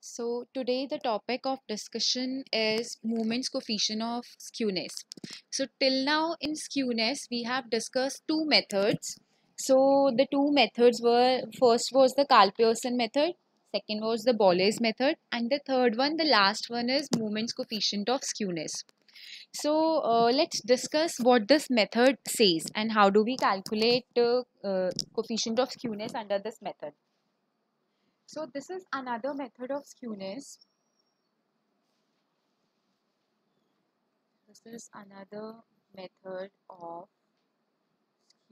So today the topic of discussion is moment's coefficient of skewness. So till now in skewness we have discussed two methods. So the two methods were, first was the Karl-Pearson method, second was the Boles method, and the third one, the last one, is moment's coefficient of skewness. So let's discuss what this method says and how do we calculate coefficient of skewness under this method. So this is another method of skewness. This is another method of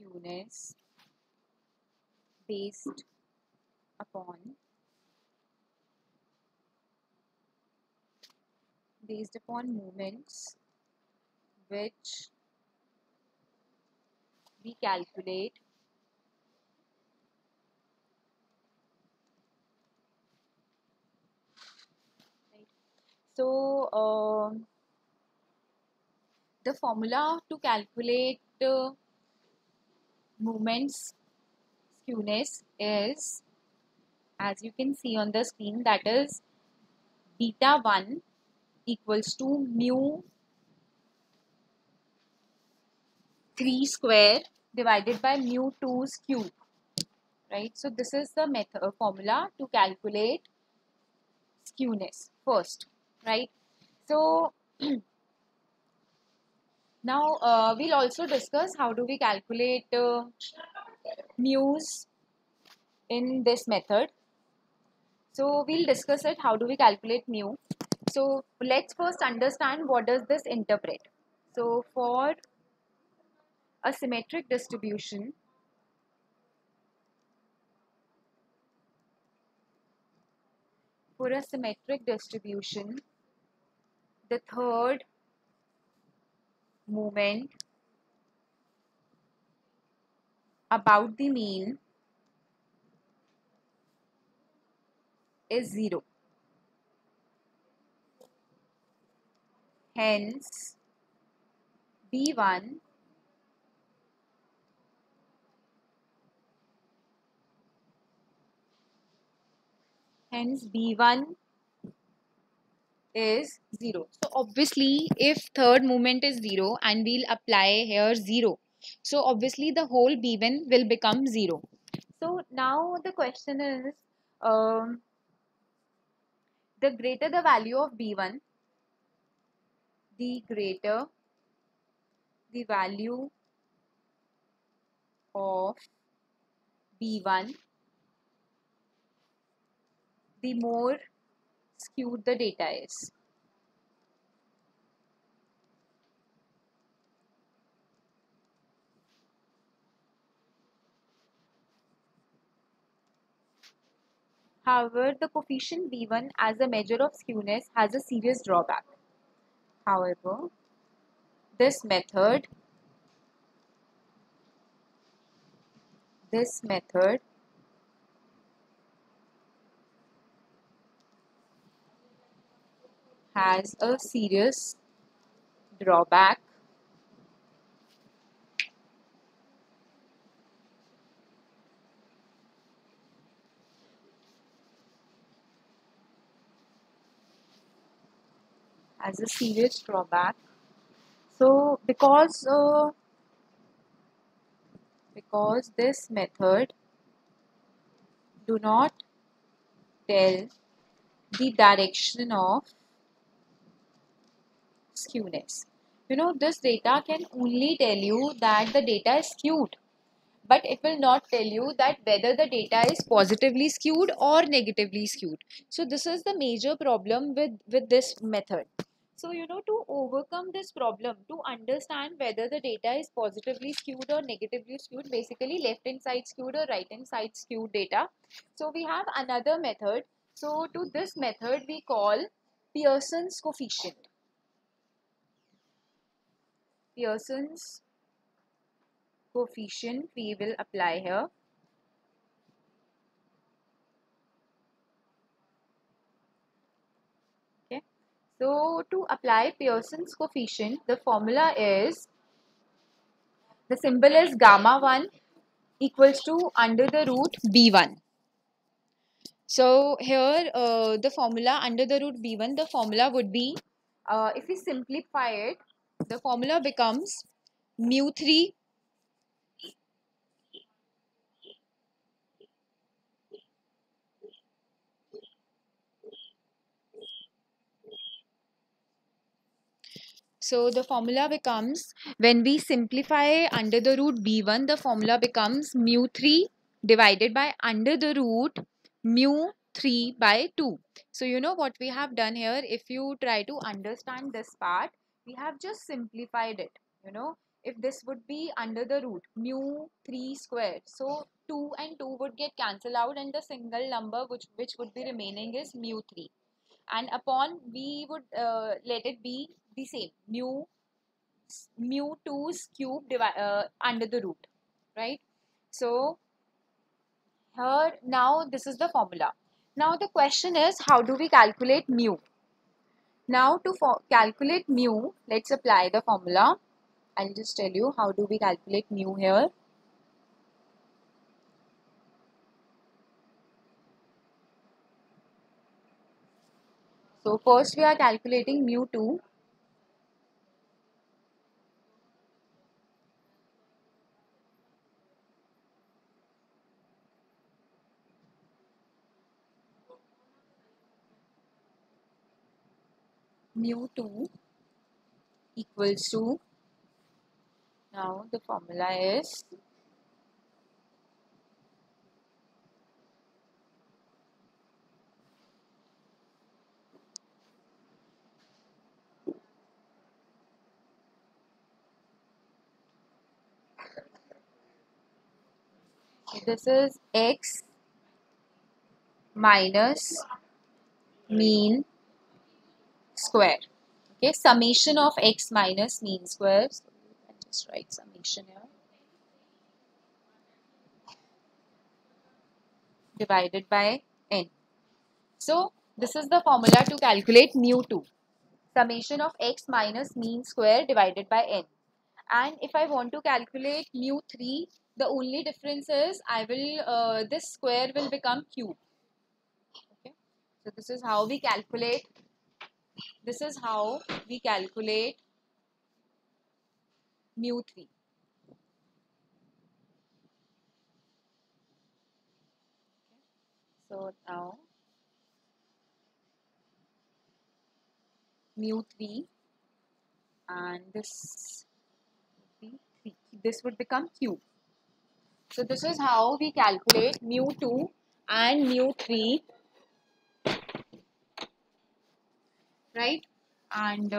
skewness based upon moments which we calculate right. So the formula to calculate moments skewness is, as you can see on the screen, that is beta 1 equals to mu 3 square divided by mu 2's cube, right? So this is the method formula to calculate skewness first, right? So now we'll also discuss how do we calculate mu's in this method. So we'll discuss it, how do we calculate mu. So let's first understand what does this interpret. So for a symmetric distribution, the third moment about the mean is 0. Hence B1 is 0. So obviously if third moment is 0 and we'll apply here 0, so obviously the whole B1 will become 0. So now the question is, the greater the value of B1, the greater the value of B1, the more skewed the data is. However, the coefficient B1 as a measure of skewness has a serious drawback. However, this method has a serious drawback So because this method do not tell the direction of skewness. This data can only tell you that the data is skewed, but it will not tell you that whether the data is positively skewed or negatively skewed. So this is the major problem with this method. So to overcome this problem, to understand whether the data is positively skewed or negatively skewed, basically left hand side skewed or right hand side skewed data, so we have another method. So to this method we call Pearson's coefficient. Pearson's coefficient we will apply here. Okay, so to apply Pearson's coefficient, the formula is, the symbol is gamma 1 equals to under the root B1. So here the formula under the root b1, the formula would be, if we simplify it, the formula becomes mu 3. So the formula becomes, when we simplify under the root b1, the formula becomes mu 3 divided by under the root mu 3 by 2. So you know what we have done here, if you try to understand this part, we have just simplified it. You know, if this would be under the root mu 3 square, so 2 and 2 would get cancelled out and the single number which would be remaining is mu 3, and upon we would let it be the same mu 2's cube under the root, right? So here now this is the formula. Now the question is, how do we calculate mu? Now to calculate mu, let's apply the formula. I'll just tell you how do we calculate mu here. So first we are calculating mu 2. Mu 2 equals to, now the formula is this is x minus mean square. Okay, summation of x minus mean square. So you can just write summation here. Divided by n. So this is the formula to calculate mu 2. Summation of x minus mean square divided by n. And if I want to calculate mu 3, the only difference is I will this square will become cube. Okay. So this is how we calculate. This is how we calculate mu 3. So now mu 3 and this would become cube. So this is how we calculate mu 2 and mu 3, right? And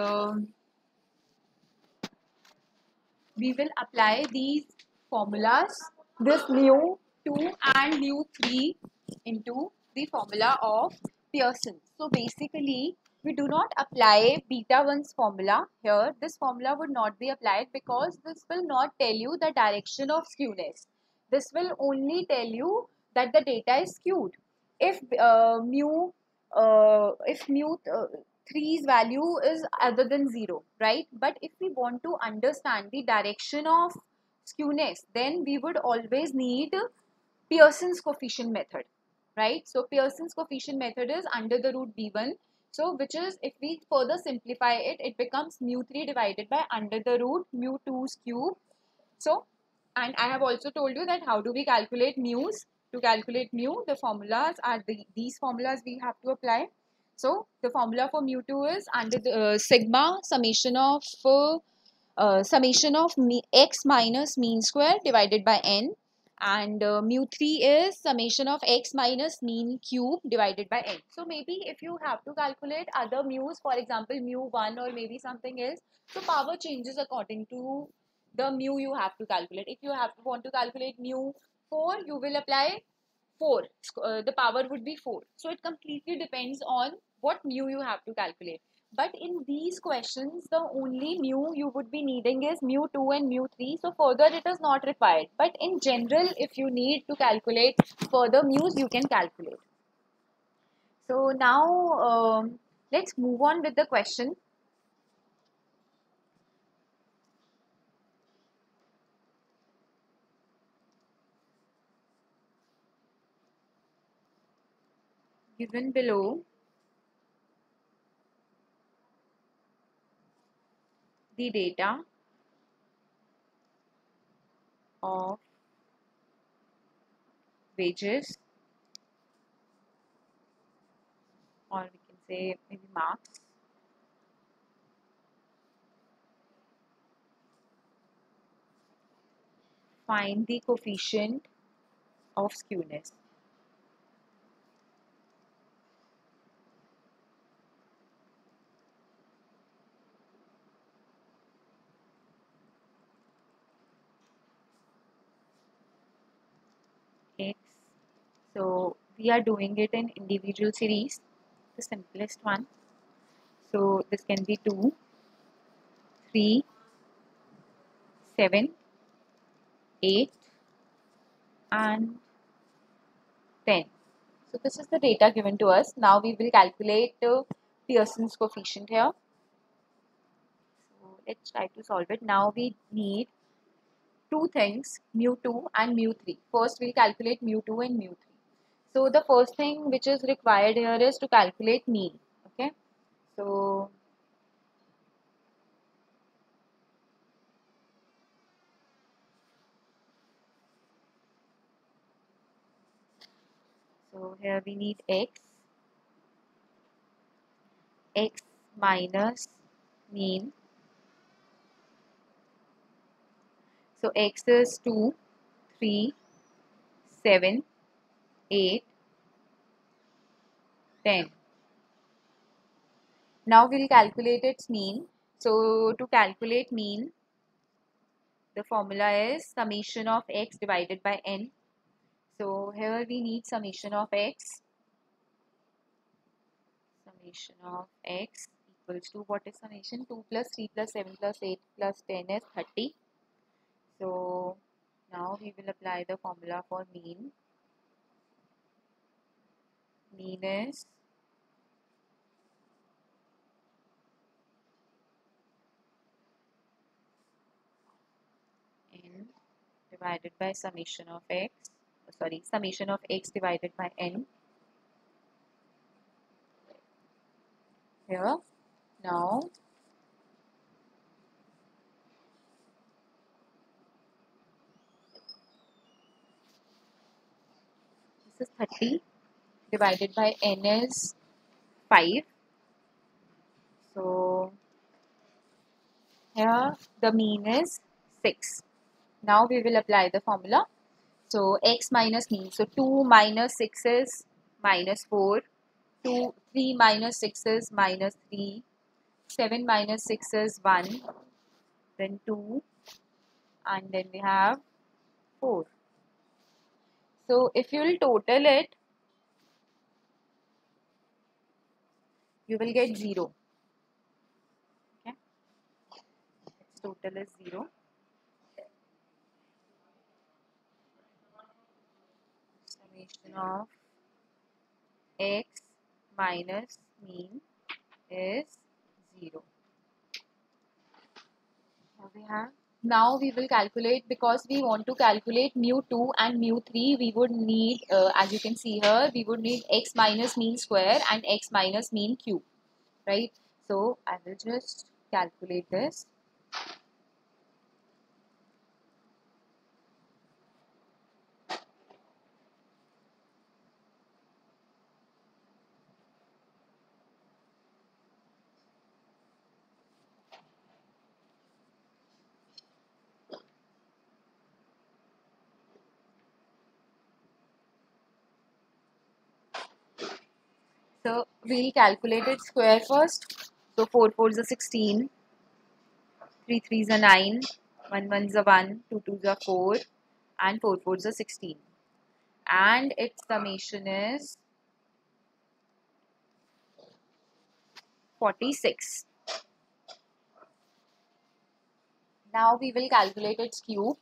we will apply these formulas, this mu 2 and mu 3, into the formula of Pearson. So basically, we do not apply beta 1's formula here. This formula would not be applied because this will not tell you the direction of skewness. This will only tell you that the data is skewed. If mu 3's value is other than 0, right? But if we want to understand the direction of skewness, then we would always need Pearson's coefficient method, right? So Pearson's coefficient method is under the root b1. So which is, if we further simplify it, it becomes mu 3 divided by under the root mu 2's cube. So, and I have also told you that how do we calculate mu's. To calculate mu, the formulas are these formulas we have to apply. So the formula for mu 2 is under the sigma summation of x minus mean square divided by n, and mu 3 is summation of x minus mean cube divided by n. So maybe if you have to calculate other mu's, for example mu 1 or maybe something else, so power changes according to the mu you have to calculate. If you want to calculate mu 4, you will apply 4. The power would be 4. So it completely depends on what mu you have to calculate. But in these questions, the only mu you would be needing is mu 2 and mu 3. So further it is not required. But in general, if you need to calculate further mu's, you can calculate. So now let's move on with the question. given below the data of wages, or we can say maybe marks, find the coefficient of skewness. X. So we are doing it in individual series, the simplest one. So this can be 2, 3, 7, 8 and 10. So this is the data given to us. Now we will calculate Pearson's coefficient here. So let's try to solve it. Now we need two things, mu2 and mu3. First we'll calculate mu2 and mu3. So the first thing which is required here is to calculate mean. Okay. So here we need x minus mean. So x is 2, 3, 7, 8, 10. Now we'll calculate its mean. So to calculate mean, the formula is summation of x divided by n. So here we need summation of x. Summation of x equals to, what is summation? 2 plus 3 plus 7 plus 8 plus 10 is 30. So now we will apply the formula for mean. Mean is n divided by summation of x, summation of x divided by n. Here, now this is 30 divided by n is 5. So here the mean is 6. Now we will apply the formula. So x minus mean. So 2 minus 6 is minus 4. 3 minus 6 is minus 3. 7 minus 6 is 1. Then 2. And then we have 4. So if you will total it, you will get 0. Okay. Its total is 0. Summation of x minus mean is 0. Here we have. Now we will calculate, because we want to calculate mu2 and mu3, we would need, as you can see here, we would need x minus mean square and x minus mean cube, right? So I will just calculate this. So we'll calculate its square first. So 4 4s are 16, 3 3s are 9, 1 1s are 1, 2 2s are 4, and 4 4s are 16. And its summation is 46. Now we will calculate its cube.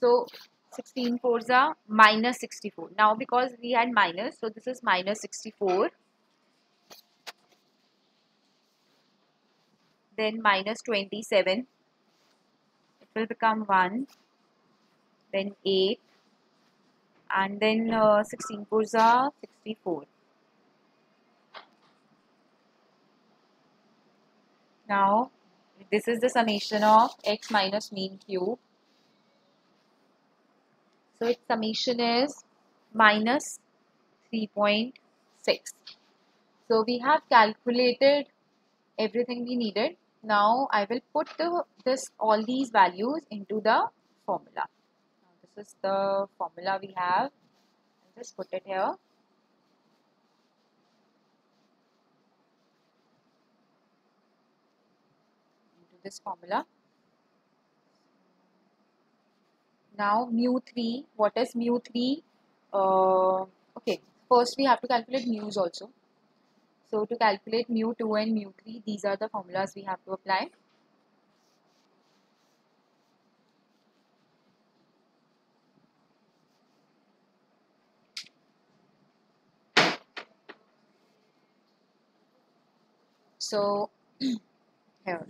So 16 4s are minus 64. Now because we had minus, so this is minus 64. Then minus 27. It will become 1. Then 8. And then 16 4s are 64. Now this is the summation of x minus mean cube. So its summation is minus 3.6. So we have calculated everything we needed. Now I will put all these values into the formula. Now this is the formula we have. I'll just put it here. Into this formula. Now mu3, what is mu3? Okay, first we have to calculate mu's also. So to calculate mu2 and mu3, these are the formulas we have to apply. So here,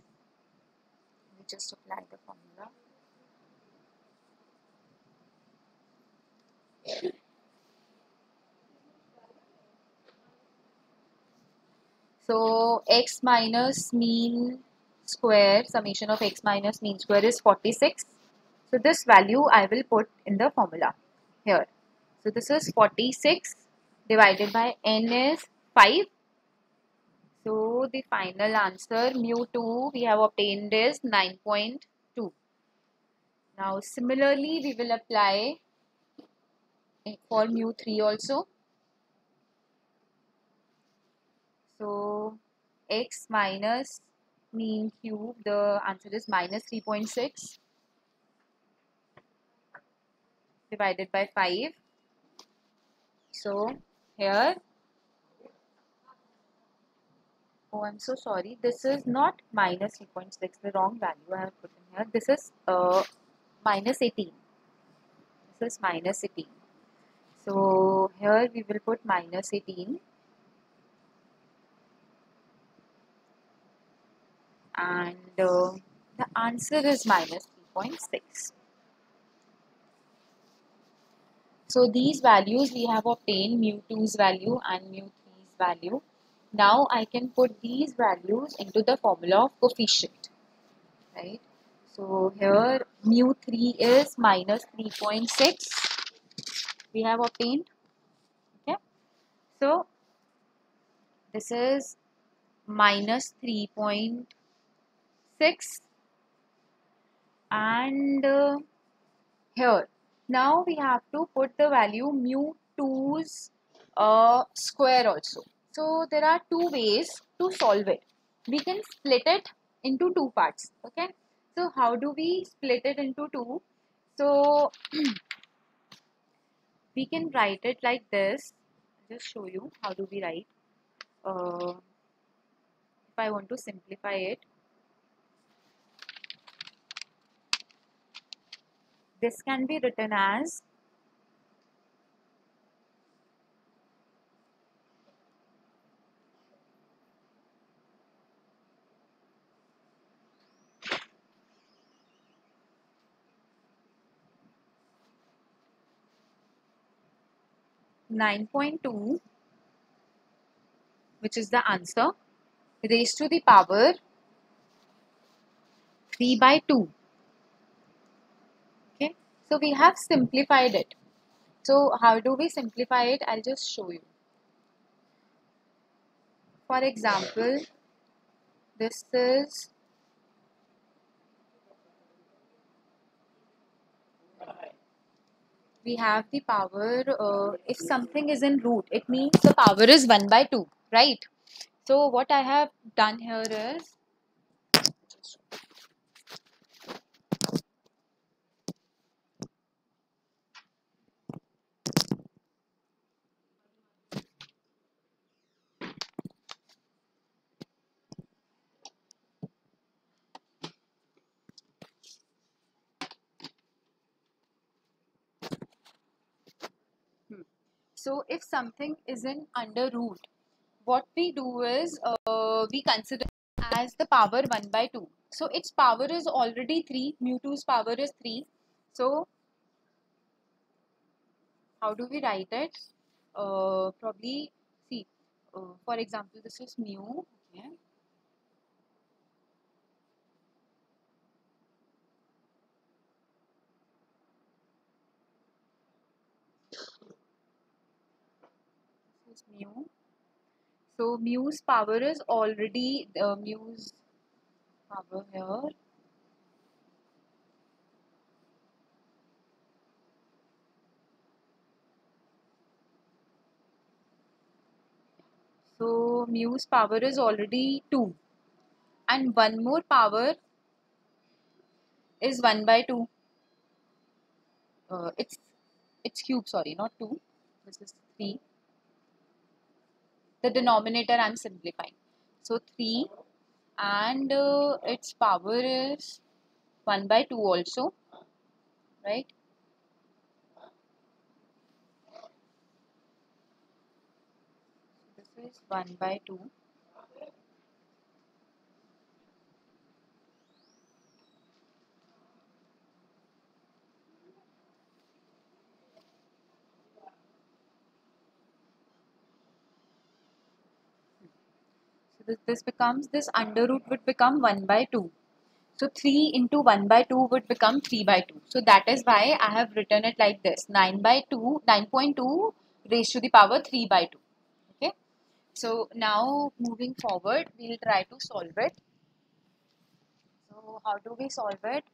we just apply the formula. So x minus mean square, summation of x minus mean square is 46. So this value I will put in the formula here. So this is 46 divided by n is 5. So the final answer mu2 we have obtained is 9.2. Now similarly we will apply for mu3 also. So x minus mean cube, the answer is minus 3.6 divided by 5. So here, oh I'm so sorry, this is not minus 3.6, the wrong value I have put in here. This is minus 18. This is minus 18. So here we will put minus 18 and the answer is minus 3.6. So these values we have obtained, mu2's value and mu3's value. Now I can put these values into the formula of coefficient, right? So here mu3 is minus 3.6 we have obtained, okay? So this is minus 3.6 and here now we have to put the value mu2's square also. So there are two ways to solve it. We can split it into two parts, okay? So how do we split it into two? So we can write it like this. I'll just show you how do we write. If I want to simplify it, this can be written as 9.2, which is the answer, raised to the power 3 by 2. Okay, so we have simplified it. So how do we simplify it? I'll just show you. For example, this is we have the power, if something is in root, it means the power is 1 by 2, right? So what I have done here is, so if something is in under root, what we do is we consider as the power 1 by 2. So its power is already 3, mu2's power is 3. So how do we write it? Probably, see, for example, this is mu, okay? mu. So mu's power is already mu's power here. So mu's power is already 2, and one more power is 1 by 2. It's cube, sorry, not 2. This is 3. The denominator I'm simplifying. So 3, and its power is 1 by 2 also, right? This is 1 by 2. So this becomes, this under root would become 1 by 2. So 3 into 1 by 2 would become 3 by 2. So that is why I have written it like this, 9.2 raised to the power 3 by 2. Okay. So now moving forward, we'll try to solve it. So how do we solve it?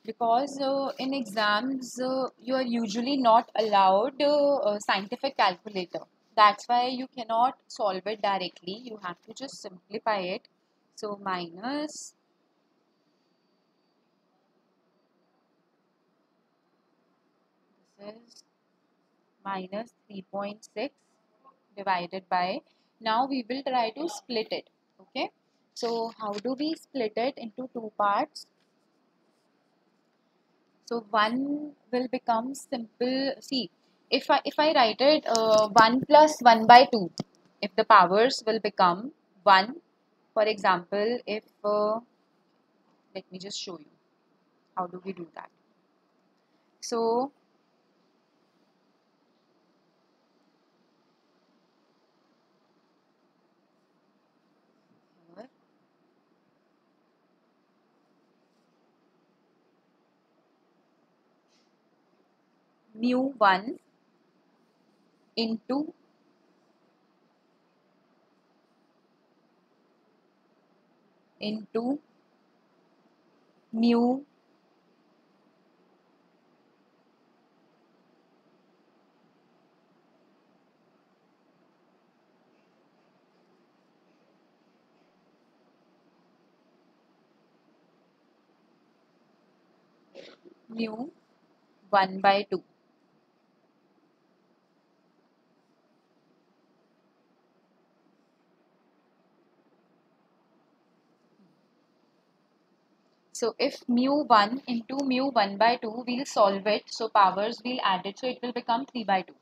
Because in exams you are usually not allowed a scientific calculator. That's why you cannot solve it directly. You have to just simplify it. So minus this is minus 3.6 divided by, now we will try to split it. Okay, so how do we split it into two parts? So 1 will become simple. See, if I write it 1 plus 1 by 2, if the powers will become 1, for example, if let me just show you how do we do that. So here, mu1 into mu mu 1 by 2. So if mu1 into mu 1 by 2, we'll solve it. So powers we'll add it. So it will become 3 by 2.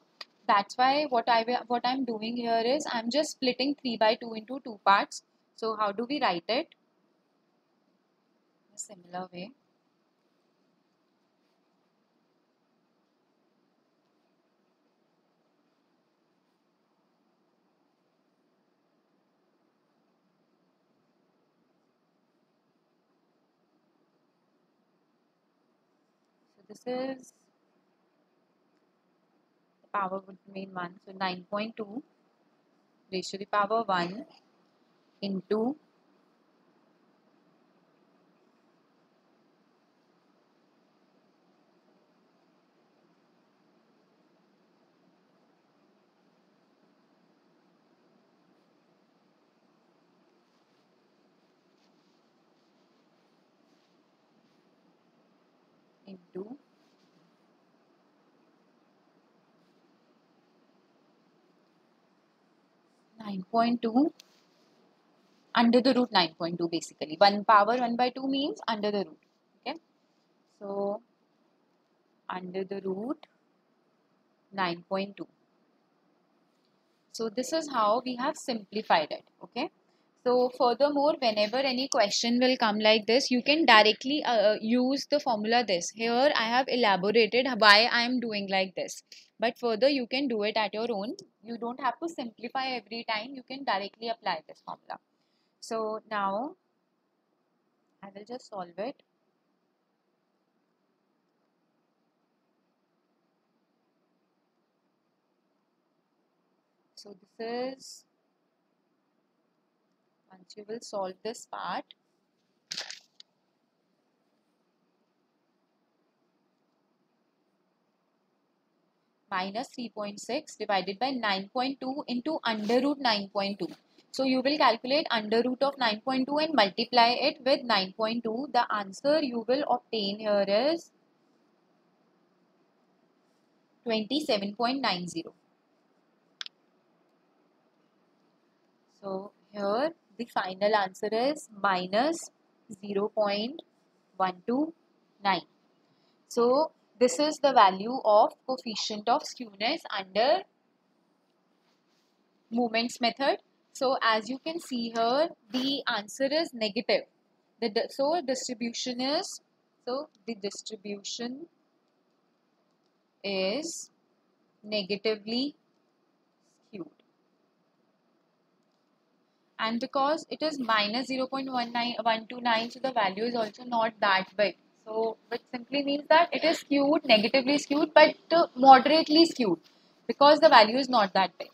That's why what I'm doing here is I'm just splitting 3 by 2 into two parts. So how do we write it? A similar way. So this is, the power would remain 1. So 9.2 raised to the power 1 into into 9.2 under the root 9.2 basically. 1 power 1 by 2 means under the root. Okay. So under the root 9.2. So this is how we have simplified it. Okay. So furthermore, whenever any question will come like this, you can directly use the formula this. Here I have elaborated why I am doing like this. But further you can do it at your own. You don't have to simplify every time. You can directly apply this formula. So now I will just solve it. So this is, once you will solve this part, minus 3.6 divided by 9.2 into under root 9.2. So you will calculate under root of 9.2 and multiply it with 9.2. The answer you will obtain here is 27.90. So here the final answer is minus 0.129. So this is the value of coefficient of skewness under moments method. So as you can see here, the answer is negative. The distribution is negatively skewed. And because it is minus 0.129, so the value is also not that big. So which simply means that it is skewed, negatively skewed, but moderately skewed, because the value is not that big.